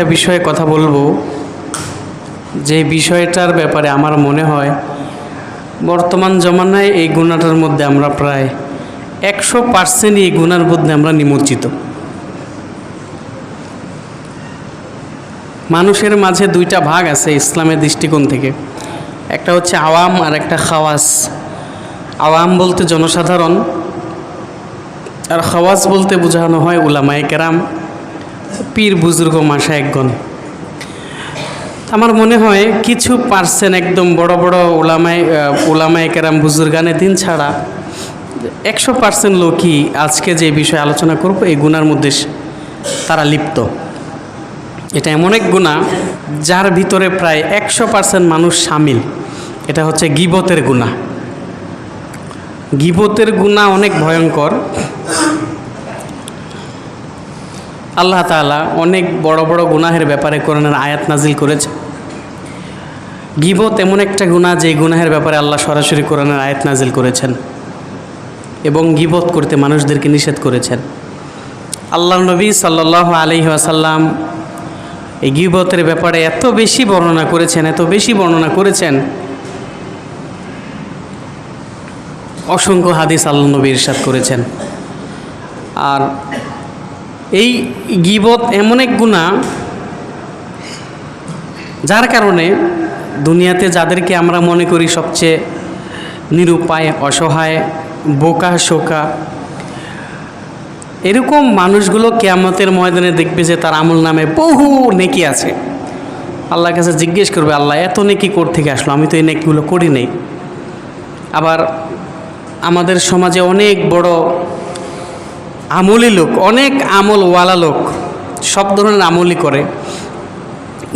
একটা বিষয়ে কথা বলবো, যে বিষয়টার ব্যাপারে আমার মনে হয় বর্তমান জমানায় এই গুণাটার মধ্যে আমরা প্রায় 100% এই গুণার মধ্যে আমরা নিমজ্জিত। মানুষের মাঝে দুইটা ভাগ আছে ইসলামের দৃষ্টিকোণ থেকে, একটা হচ্ছে আওয়াম আর একটা খাওয়াস। আওয়াম বলতে জনসাধারণ, আর খাওয়াস বলতে বোঝানো হয় উলামায়ে কেরাম, পীর বুজুর্গ মাশায়েখগণ। আমার মনে হয় কিছু পার্সেন্ট একদম বড় বড় উলামায়ে কেরাম বুজুর্গানে দিন ছাড়া 100% লোকই আজকে যে বিষয়ে আলোচনা করব এই গুনার মধ্যে তারা লিপ্ত। এটা এমন এক গুনাহ যার ভিতরে প্রায় 100% মানুষ শামিল। এটা হচ্ছে গীবতের গুনাহ। গীবতের গুনাহ অনেক ভয়ঙ্কর। আল্লাহ তাআলা অনেক বড় বড় গুনাহের ব্যাপারে কোরআনের আয়াত নাজিল করেছে। গীবত এমন একটা গুনাহ যে গুনাহের ব্যাপারে আল্লাহ সরাসরি কোরআনের আয়াত নাজিল করেছেন এবং গীবত করতে মানুষদেরকে নিষেধ করেছেন। আল্লাহর নবী সাল্লাল্লাহু আলাইহি ওয়াসাল্লাম এই গীবতের ব্যাপারে এত বেশি বর্ণনা করেছেন, অসংখ্য হাদিস আল্লাহ নবী ইরশাদ করেছেন। আর এই গীবত এমন এক গুনাহ যার কারণে দুনিয়াতে যাদেরকে আমরা মনে করি সবচেয়ে নিরুপায়, অসহায়, বোকা শোকা, এরকম মানুষগুলো কিয়ামতের ময়দানে দেখবে যে তার আমল নামে বহু নেকি আছে। আল্লাহর কাছে জিজ্ঞেস করবে, আল্লাহ এত নেকি কোথা থেকে আসলো, আমি তো এই নেকিগুলো করি নাই। আবার আমাদের সমাজে অনেক বড় আমলি লোক, অনেক আমলওয়ালা লোক, সব ধরনের আমলই করে।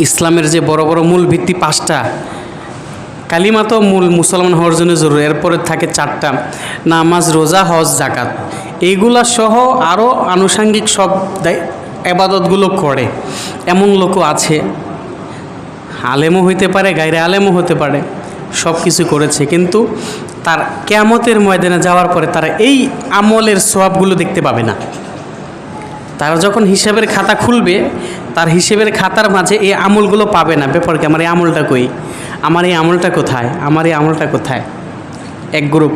ইসলামের যে বড় বড় মূল ভিত্তি 5টা, কালিমা তো মূল মুসলমান হওয়ার জন্য জরুরি, এরপরে থাকে 4টা, নামাজ, রোজা, হজ, জাকাত। এইগুলা সহ আরও আনুষাঙ্গিক সব ইবাদতগুলো করে এমন লোকও আছে। আলেমও হইতে পারে, গায়রে আলেমও হতে পারে, সব কিছু করেছে, কিন্তু তার কিয়ামতের ময়দানে যাওয়ার পরে তারা এই আমলের সওয়াবগুলো দেখতে পাবে না। তারা যখন হিসাবের খাতা খুলবে, তার হিসেবের খাতার মাঝে এই আমলগুলো পাবে না। ব্যাপার কি, আমার এই আমলটা কই, আমার এই আমলটা কোথায়, আমার এই আমলটা কোথায়? এক গ্রুপ।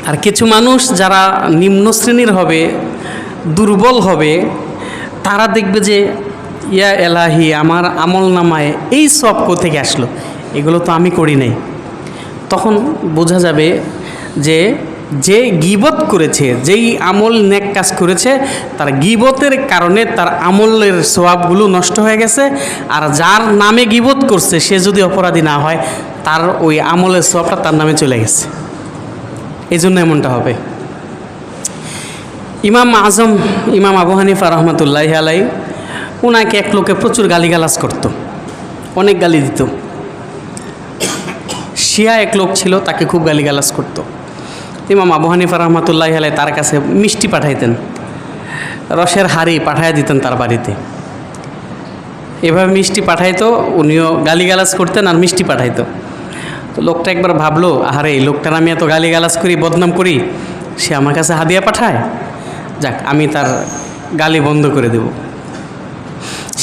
আর কিছু মানুষ যারা নিম্ন শ্রেণীর হবে, দুর্বল হবে, তারা দেখবে যে ইয়া এলাহি, আমার আমল নামায় এই সব কোথেকে আসলো, এগুলো তো আমি করি নাই। তখন বোঝা যাবে যে যে গীবত করেছে, যেই আমল নেক কাজ করেছে, তার গীবতের কারণে তার আমলের সওয়াবগুলো নষ্ট হয়ে গেছে। আর যার নামে গীবত করছে সে যদি অপরাধী না হয়, তার ওই আমলের সওয়াবটা তার নামে চলে গেছে। এই জন্য এমনটা হবে। ইমাম আজম ইমাম আবু হানিফা রহমতুল্লাহি আলাইহি, ওনাকে এক লোকে প্রচুর গালিগালাজ করত, অনেক গালি দিত। শিয়া এক লোক ছিল, তাকে খুব গালিগালাজ করত। ইমাম আবু হানিফা রহমতুল্লাহি আলাইহি তার কাছে মিষ্টি পাঠাইতেন, রসের হাড়ি পাঠাইয়া দিতেন তার বাড়িতে। এভাবে মিষ্টি পাঠাইতো, উনিও গালিগালাজ করতেন আর মিষ্টি পাঠাইতো। তো লোকটা একবার ভাবলো, আরে এই লোকটার আমি এত গালিগালাজ করি, বদনাম করি, সে আমার কাছে হাদিয়া পাঠায়, যাক আমি তার গালি বন্ধ করে দেব।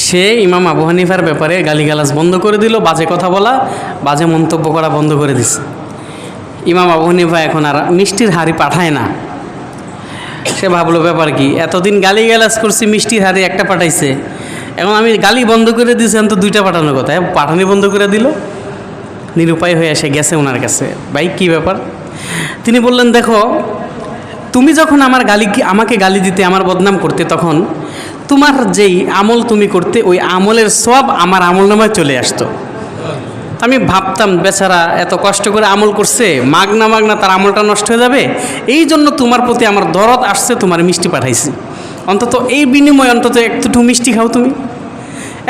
সে ইমাম আবু হানিফার ব্যাপারে গালিগালাজ বন্ধ করে দিল, বাজে কথা বলা, বাজে মন্তব্য করা বন্ধ করে দিছে। ইমাম আবু হানিফা এখন আর মিষ্টির হাড়ি পাঠায় না। সে ভাবলো, ব্যাপার কি, এতদিন গালিগালাজ করছি, মিষ্টির হাড়ি একটা পাঠাইছে, এখন আমি গালি বন্ধ করে দিয়েছি, তো 2টা পাঠানোর কথা, পাঠানি বন্ধ করে দিল। নিরুপায় হয়ে এসে গেছে ওনার কাছে, ভাই কী ব্যাপার? তিনি বললেন, দেখো, তুমি যখন আমাকে গালি দিতে, আমার বদনাম করতে, তখন তোমার যেই আমল তুমি করতে, ওই আমলের সওয়াব আমার আমলনামায় চলে আসতো। আমি ভাবতাম বেচারা এত কষ্ট করে আমল করছে, মাগনা তার আমলটা নষ্ট হয়ে যাবে, এই জন্য তোমার প্রতি আমার দরদ আসছে, তোমার মিষ্টি পাঠাইছি, অন্তত এই বিনিময়ে অন্তত একটু মিষ্টি খাও তুমি।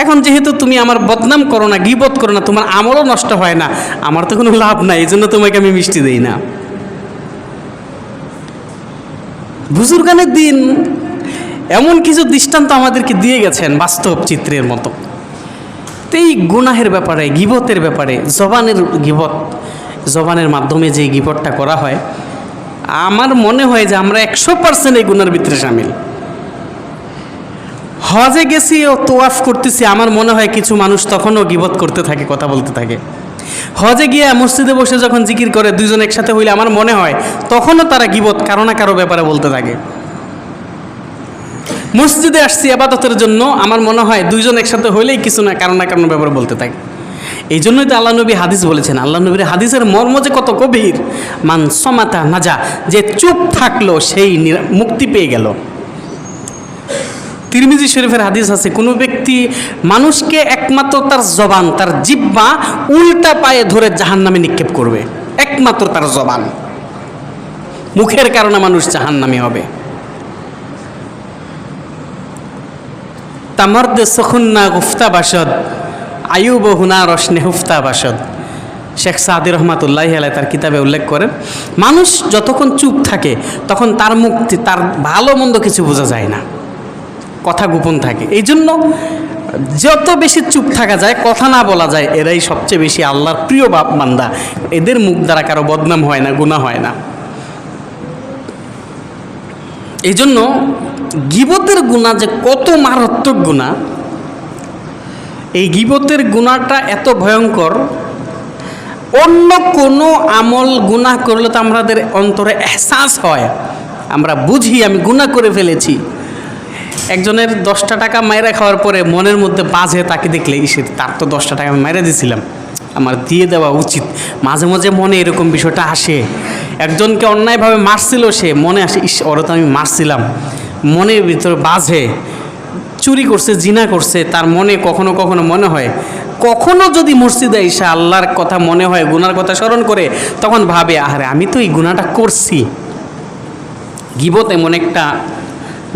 এখন যেহেতু তুমি আমার বদনাম করো না, গীবত করো না, তোমার আমলও নষ্ট হয় না, আমার তো কোনো লাভ নাই, এই জন্য তোমাকে আমি মিষ্টি দেই না। বুজুর্গানের দিন এমন কিছু দৃষ্টান্ত আমাদেরকে দিয়ে গেছেন বাস্তব চিত্রের মতো। তো এই গুনাহের ব্যাপারে, গীবতের ব্যাপারে, জবানের মাধ্যমে যে গীবতটা করা হয়, আমার মনে হয় যে আমরা 100% এই গুনার ভিতরে শামিল। হজে গেছি ও তোয়াফ করতেছি, আমার মনে হয় কিছু মানুষ তখনও গীবত করতে থাকে, কথা বলতে থাকে। হজে গিয়ে মসজিদে বসে যখন জিকির করে দুইজন একসাথে হইলে আমার মনে হয় তখনও তারা গীবত কারো না কারো ব্যাপারে বলতে থাকে। মসজিদে আসছি আবাদতের জন্য, আমার মনে হয় দুইজন একসাথে হইলেই কিছু না কারো ব্যাপারে বলতে থাকে। এই জন্যই তো আল্লাহ নবী হাদিস বলেছেন, আল্লাহ নবীর হাদিসের মর্ম যে কত গভীর। মান সমাতা নাজা, যে চুপ থাকলো সেই মুক্তি পেয়ে গেল। তিরমিজি শরীফের হাদিস আছে, কোনো ব্যক্তি মানুষকে একমাত্র তার জবান, তার জিহ্বা উল্টা পায়ে ধরে জাহান্নামে নিক্ষেপ করবে, একমাত্র তার জবান, মুখের কারণে মানুষ জাহান্নামী হবে। তামর্দে সখুন্না গুফতা বাসদ আয়ুব হুনা রসনে হুফতা বাসদ। শেখ সাদি রহমাতুল্লাহি আলাইহি তার কিতাবে উল্লেখ করেন, মানুষ যতক্ষণ চুপ থাকে তখন তার মুক্তি, তার ভালো মন্দ কিছু বোঝা যায় না, কথা গোপন থাকে। এই জন্য যত বেশি চুপ থাকা যায়, কথা না বলা যায়, এরাই সবচেয়ে বেশি আল্লাহর প্রিয় বান্দা। এদের মুখ দ্বারা কারো বদনাম হয় না, গুনাহ হয় না। এই জন্য গীবতের গুনাহ যে কত মারাত্মক গুনাহ, এই গীবতের গুনাহটা এত ভয়ঙ্কর। অন্য কোনো আমল গুনাহ করলে তো আমাদের অন্তরে এহসাস হয়, আমরা বুঝি আমি গুনাহ করে ফেলেছি। একজনের 10টা টাকা মাইরা খাওয়ার পরে মনের মধ্যে বাজে, তাকে দেখলে ইসে তার তো 10টা টাকা আমি মাইরা দিয়েছিলাম, আমার দিয়ে দেওয়া উচিত। মাঝে মাঝে মনে এরকম বিষয়টা আসে। একজনকে অন্যায়ভাবে মারছিল, সে মনে আসে ইস ওরা তো আমি মারছিলাম, মনের ভিতরে বাজে। চুরি করছে, জিনা করছে, তার মনে কখনো কখনো মনে হয়। কখনো যদি মসজিদে এসে আল্লাহর কথা মনে হয়, গুনার কথা স্মরণ করে, তখন ভাবে আরে আমি তো এই গুনাহটা করছি। গীবত এমন একটা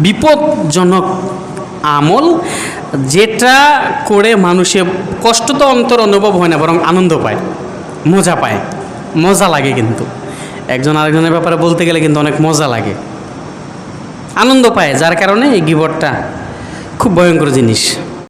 বিপদজনক আমল, যেটা করে মানুষের কষ্ট তো অন্তর অনুভব হয় না, বরং আনন্দ পায়, মজা পায়, মজা লাগে। কিন্তু একজন আরেকজনের ব্যাপারে বলতে গেলে কিন্তু অনেক মজা লাগে, আনন্দ পায়, যার কারণে এই গীবতটা খুব ভয়ঙ্কর জিনিস।